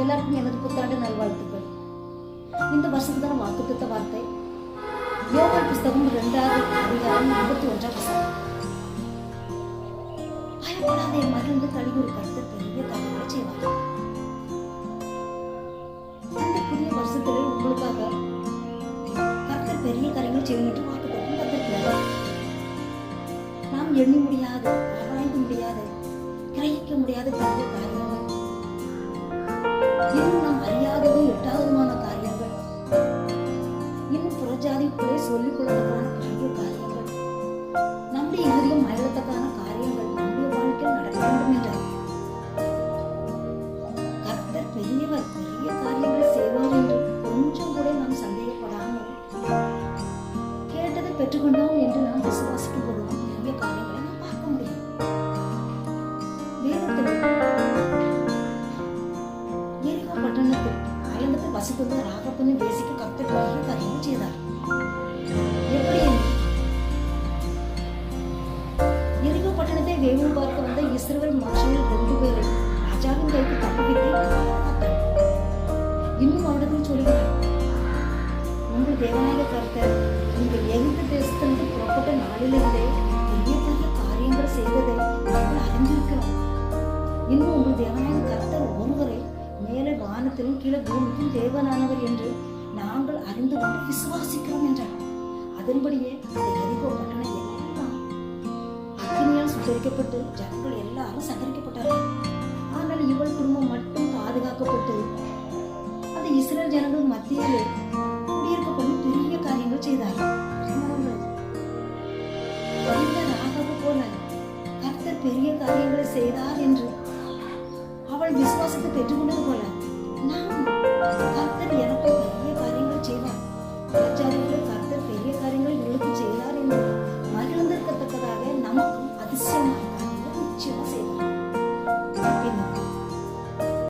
எல்லாருக்கும் எனது புத்தாண்டு நல்வாழ்த்துக்கள். இந்த வருஷத்துக்கான வாக்குத்தத்த வார்த்தை யோவான் புஸ்தகம் 2:31. பயப்படாதே, மகிழ்ந்து கலிகூர் கருத்து பெரிய காரியங்களை செய்வார். இந்த புதிய வருஷத்துல உங்களுக்காக கர்த்தர் பெரிய காரியங்கள் செய்யும் என்று வாக்குத்தத்தம் தந்திருக்கிறார். நாம் எண்ணி முடியாத, ஆராய்ந்து முடியாத, கிரகிக்க முடியாத பெரிய காரியங்கள், இன்னும் நாம் அறியாதது எட்டாவதுமான காரியங்கள், இன்னும் புறஜாதிக்குள்ளே சொல்லிக் கொள்ளத்தக்கான பெரிய காரியங்கள், நம்முடைய இருதயம் மகிழத்தக்கான காரியங்கள் நம்முடைய வாழ்க்கையில் நடக்க வேண்டும் என்றார். கர்த்தர் பெரியவர், பெரிய காரியங்களை செய்வார் என்று கொஞ்சம் கூட நாம் சந்தேகப்படாமல் கேட்டதை பெற்றுக்கொண்டோம் என்று நாம் விசுவாசிக்கும் போதுதான் பெரிய காரியங்களை நாம் பார்க்க முடியும். வேதத்தில் எரிகோ பட்டணத்தில் அயலத்தில் வசித்து ராகப்பனை வேசிக்க கர்த்தர் பெரிய காரியங்கள் செய்தார். எப்படி? எரிகோ பட்டணத்தை வேவும் பார்க்க வந்த இஸ்ரவேல் மனுஷர்கள் 2 பேரை ராஜாவின் கைக்கு தப்புவித்து காத்தார். இன்னும் அவரிடத்தில் சொல்கிறார், உங்கள் தேவனாய கர்த்தர் நீங்கள் எகிப்து தேசத்திலிருந்து புறப்பட்ட நாளிலிருந்தே பெரிய பெரிய காரியங்கள் செய்ததை நாங்கள் அறிந்திருக்கிறோம். இன்னும் உங்கள் தேவனாய கர்த்தர் ஒருவரை மேலே வானத்திலும் கீழே பூமிக்கும் தேவனானவர் என்று நாங்கள் அறிந்து கொண்டு விசுவாசிக்கிறோம் என்றார். அதன்படியே அந்த எரிகோ பட்டணம் எல்லாம் அக்கினியால் சுட்டரிக்கப்பட்டு ஜனங்கள் எல்லாரும் சங்கரிக்கப்பட்டார்கள். ஆனால் இவள் குடும்பம் மட்டும் பாதுகாக்கப்பட்டு அந்த இஸ்ரேல் ஜனங்கள் மத்தியிலே குடியிருக்கப்பட்டு பெரிய காரியங்கள் செய்தார்கள். ராகாபு போல கர்த்தர் பெரிய காரியங்களை செய்தார் என்று அவள் விசுவாசத்தை பெற்றுக்கொண்டது போல நாம் கர்த்தர் எனக்கு பெரிய காரியங்கள் செய்வார், கர்த்தர் பெரிய காரியங்கள் எங்களுக்கு செய்தார் என்று மகிழ்ந்திருக்கத்தக்கதாக நமக்கும் அதிசயமான காரியங்கள் நிச்சயமா செய்வார்.